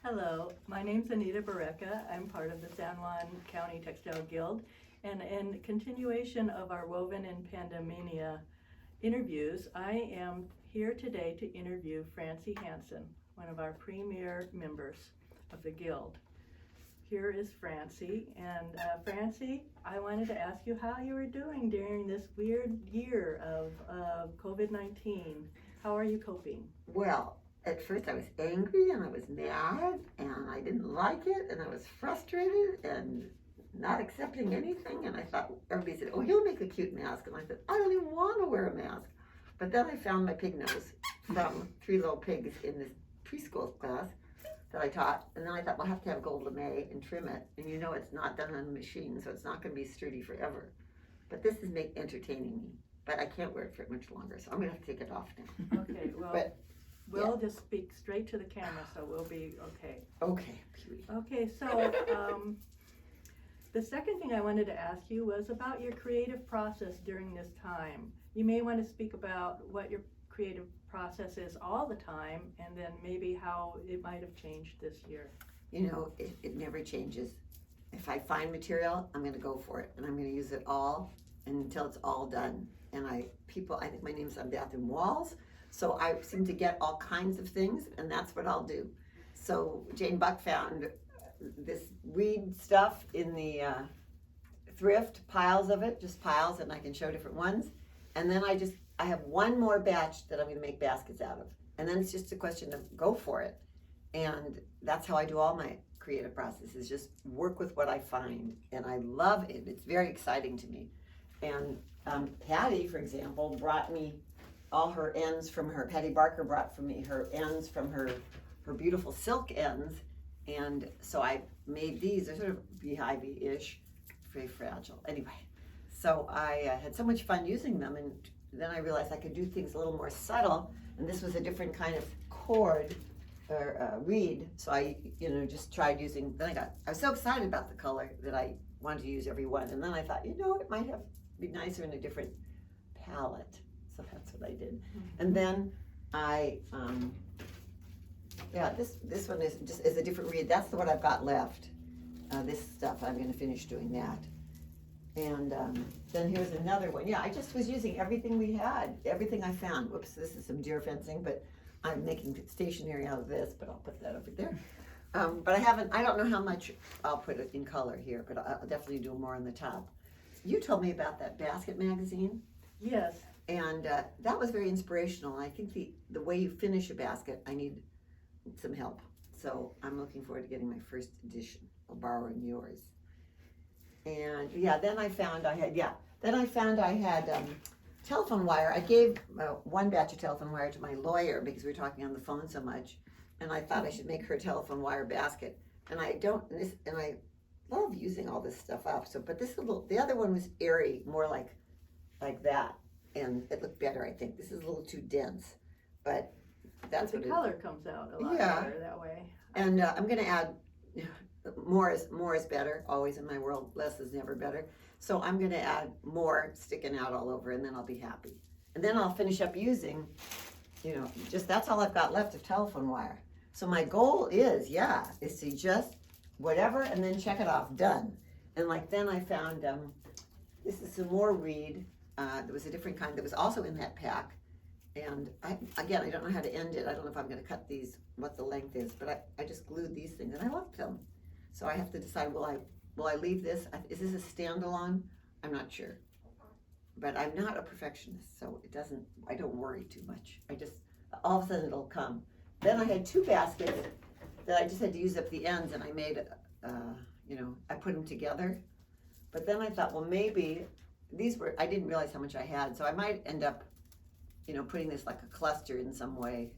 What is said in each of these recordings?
Hello, my name's Anita Barreca. I'm part of the San Juan County Textile Guild. And in continuation of our Woven in Pandemia interviews, I am here today to interview Francie Hansen, one of our premier members of the Guild. Here is Francie, and Francie, I wanted to ask you how you were doing during this weird year of COVID-19. How are you coping? Well, at first I was angry and I was mad and I didn't like it and I was frustrated and not accepting anything, and I thought, everybody said, oh, you'll make a cute mask, and I said, I don't even want to wear a mask. But then I found my pig nose from Three Little Pigs in this preschool class that I taught, and then I thought, well, I have to have gold lame and trim it, and you know it's not done on a machine, so it's not going to be sturdy forever. But this is entertaining me, but I can't wear it for much longer, so I'm going to have to take it off now. Okay, well, But we'll just speak straight to the camera, so we'll be okay. okay, beauty. Okay, so the second thing I wanted to ask you was about your creative process during this time. You may want to speak about what your creative process is all the time, and then maybe how it might have changed this year. You know, it never changes. If I find material, I'm going to go for it, and I'm going to use it all until it's all done. And I think my name's on bathroom walls, so I seem to get all kinds of things, and that's what I'll do. So Jane Buck found this reed stuff in the thrift, piles of it, just piles, and I can show different ones. And then I have one more batch that I'm going to make baskets out of. And then it's just a question of go for it. And that's how I do all my creative processes, just work with what I find. And I love it. It's very exciting to me. And Patty, for example, brought me all her ends from her, Patty Barker brought for me her ends from her beautiful silk ends. And so I made these, they're sort of beehive-ish, very fragile. Anyway, so I had so much fun using them, and then I realized I could do things a little more subtle, and this was a different kind of cord or reed, so I just tried using, I was so excited about the color that I wanted to use every one, and then I thought, it might be nicer in a different palette, so that's what I did. Mm-hmm. And then I, this one is a different reed. That's the one I've got left. This stuff, I'm going to finish doing that. And then here's another one. Yeah, I just was using everything we had, everything I found. Whoops, this is some deer fencing, but I'm making stationery out of this, but I'll put that over there. But I don't know how much I'll put it in color here, but I'll definitely do more on the top. You told me about that basket magazine. Yes. And that was very inspirational. I think the way you finish a basket, I need some help. So I'm looking forward to getting my first edition or borrowing yours. And then I found I had telephone wire. I gave one batch of telephone wire to my lawyer because we were talking on the phone so much, and I thought I should make her a telephone wire basket. And I love using all this stuff up. So, but the other one was airy, more like that, and it looked better. I think this is a little too dense, but that's the color comes out a lot better that way. And I'm going to add more is better always in my world. Less is never better. So I'm going to add more sticking out all over, and then I'll be happy. And then I'll finish up using, that's all I've got left of telephone wire. So my goal is to just whatever, and then check it off, done. And then I found this is some more reed. There was a different kind that was also in that pack. And I don't know how to end it. I don't know if I'm going to cut these, what the length is, but I just glued these things, and I loved them. So I have to decide, will I leave this? Is this a standalone? I'm not sure. But I'm not a perfectionist, so I don't worry too much. All of a sudden it'll come. Then I had two baskets that I just had to use up the ends, and I made, I put them together. But then I thought, well, maybe I didn't realize how much I had, so I might end up putting this like a cluster in some way.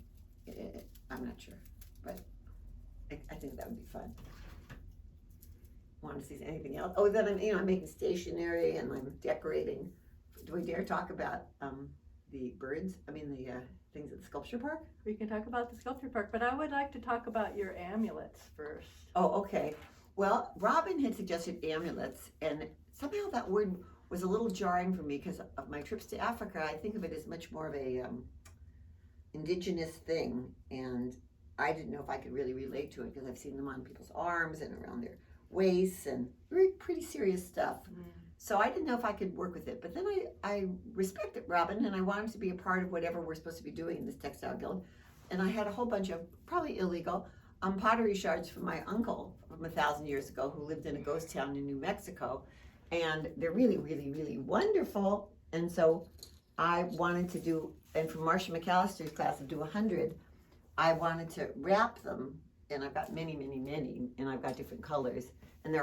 I'm not sure, but I think that would be fun. Want to see anything else? Oh, then I'm making stationery and I'm decorating. Do we dare talk about the birds? The things at the sculpture park? We can talk about the sculpture park, but I would like to talk about your amulets first. Oh, okay. Well, Robin had suggested amulets, and somehow that word was a little jarring for me because of my trips to Africa. I think of it as much more of a indigenous thing, and I didn't know if I could really relate to it because I've seen them on people's arms and around their waists and very pretty serious stuff. So I didn't know if I could work with it. But then I respected Robin, and I wanted to be a part of whatever we're supposed to be doing in this textile guild. And I had a whole bunch of probably illegal pottery shards from my uncle from 1,000 years ago who lived in a ghost town in New Mexico. And they're really, really, really wonderful. And so I wanted to do, and from Marcia McAllister's class of Do 100, I wanted to wrap them, and I've got many, many, many, and I've got different colors. And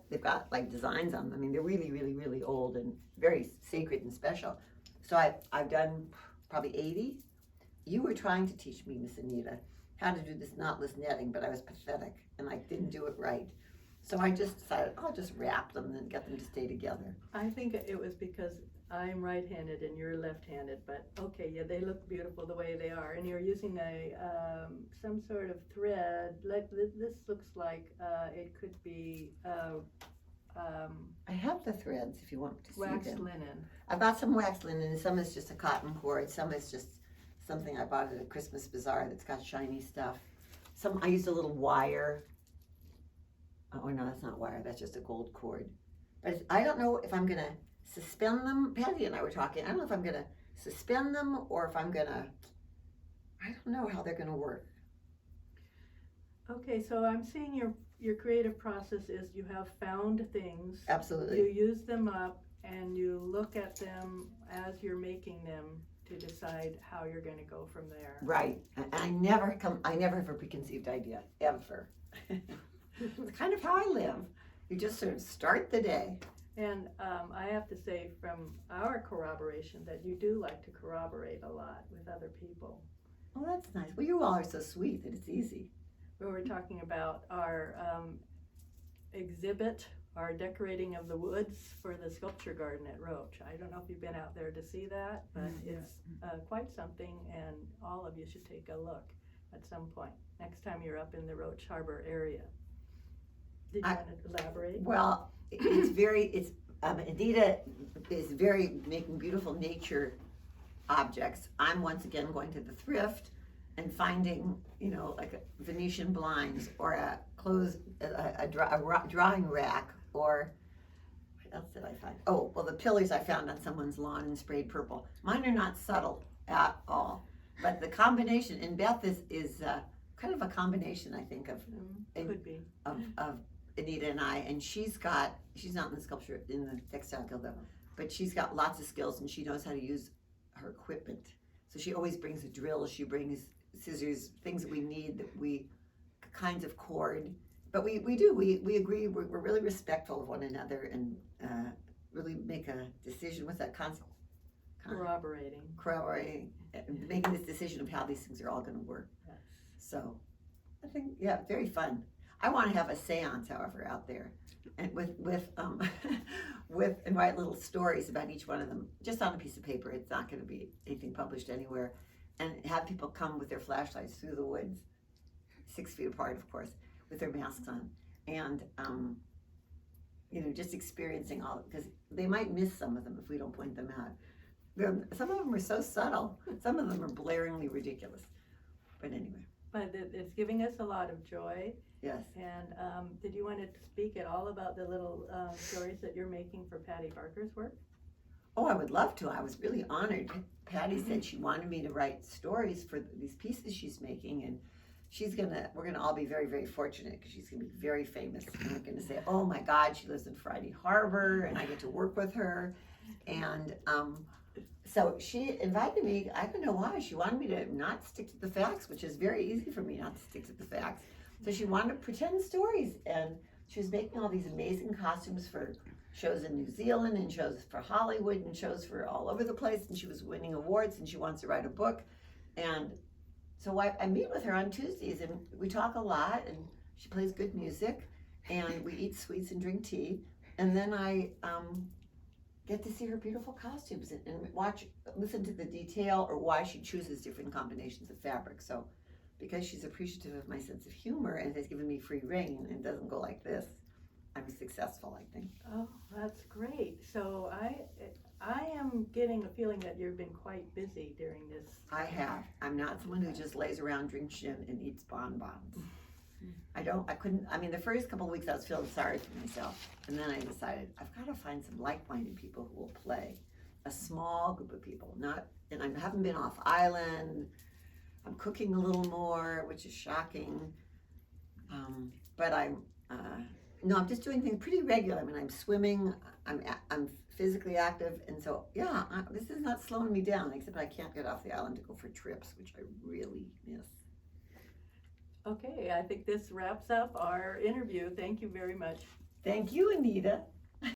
they've got like designs on them. I mean, they're really, really, really old and very sacred and special. So I've done probably 80. You were trying to teach me, Miss Anita, how to do this knotless netting, but I was pathetic and I didn't do it right. So I just decided I'll just wrap them and get them to stay together. I think it was because I'm right-handed and you're left-handed, but okay, yeah, they look beautiful the way they are. And you're using some sort of thread. Like this looks like it could be I have the threads if you want to see them. waxed linen. I've got some waxed linen, and some is just a cotton cord. Some is just something I bought at a Christmas bazaar that's got shiny stuff. Some I used a little wire. Oh no, that's not wire. That's just a gold cord. But I don't know if I'm gonna suspend them. Patty and I were talking. I don't know if I'm gonna suspend them or if I'm gonna. I don't know how they're gonna work. Okay, so I'm seeing your creative process is you have found things. Absolutely. You use them up and you look at them as you're making them to decide how you're going to go from there. Right. I never have a preconceived idea, ever. It's kind of how I live. You just sort of start the day. And I have to say from our corroboration that you do like to corroborate a lot with other people. Oh, that's nice. Well, you all are so sweet that it's easy. We were talking about our exhibit, our decorating of the woods for the sculpture garden at Roach. I don't know if you've been out there to see that, but it's quite something, and all of you should take a look at some point next time you're up in the Roach Harbor area. Did you want to elaborate? Well, Anita is very making beautiful nature objects. I'm once again going to the thrift and finding, like Venetian blinds or a drawing rack, or what else did I find? Oh, well, the pillars I found on someone's lawn and sprayed purple. Mine are not subtle at all, but the combination, and Beth is kind of a combination, I think, of Anita and I, and she's not in the sculpture in the Textile Guild though, but she's got lots of skills and she knows how to use her equipment. So she always brings a drill, she brings scissors, things that we need, kinds of cord. But we agree, we're really respectful of one another and really make a decision. What's that concept? Corroborating, making this decision of how these things are all going to work. Yes. So I think, yeah, very fun. I want to have a seance, however, out there, and with and write little stories about each one of them, just on a piece of paper. It's not going to be anything published anywhere, and have people come with their flashlights through the woods, 6 feet apart, of course, with their masks on, and just experiencing all, because they might miss some of them if we don't point them out. Some of them are so subtle. Some of them are blaringly ridiculous. But anyway. But it's giving us a lot of joy. Yes. And did you want to speak at all about the little stories that you're making for Patty Barker's work? Oh, I would love to. I was really honored. Patty said she wanted me to write stories for these pieces she's making, and we're gonna all be very, very fortunate because she's gonna be very famous. And we're gonna say, oh my God, she lives in Friday Harbor, and I get to work with her. And so she invited me. I don't know why. She wanted me to not stick to the facts, which is very easy for me not to stick to the facts. So she wanted to pretend stories, and she was making all these amazing costumes for shows in New Zealand and shows for Hollywood and shows for all over the place, and she was winning awards, and she wants to write a book. And so I meet with her on Tuesdays, and we talk a lot, and she plays good music, and we eat sweets and drink tea, and then I get to see her beautiful costumes and listen to the detail or why she chooses different combinations of fabric. So because she's appreciative of my sense of humor and has given me free rein and doesn't go like this, I'm successful, I think. Oh, that's great. So I am getting a feeling that you've been quite busy during this. I have. I'm not someone who just lays around, drinks gin, and eats bonbons. I mean, the first couple of weeks I was feeling sorry for myself. And then I decided, I've got to find some like-minded people who will play. A small group of people, and I haven't been off island. I'm cooking a little more, which is shocking. But I'm just doing things pretty regular. I mean, I'm swimming, I'm physically active, and so, yeah, this is not slowing me down, except I can't get off the island to go for trips, which I really miss. Okay, I think this wraps up our interview. Thank you very much. Thank you, Anita.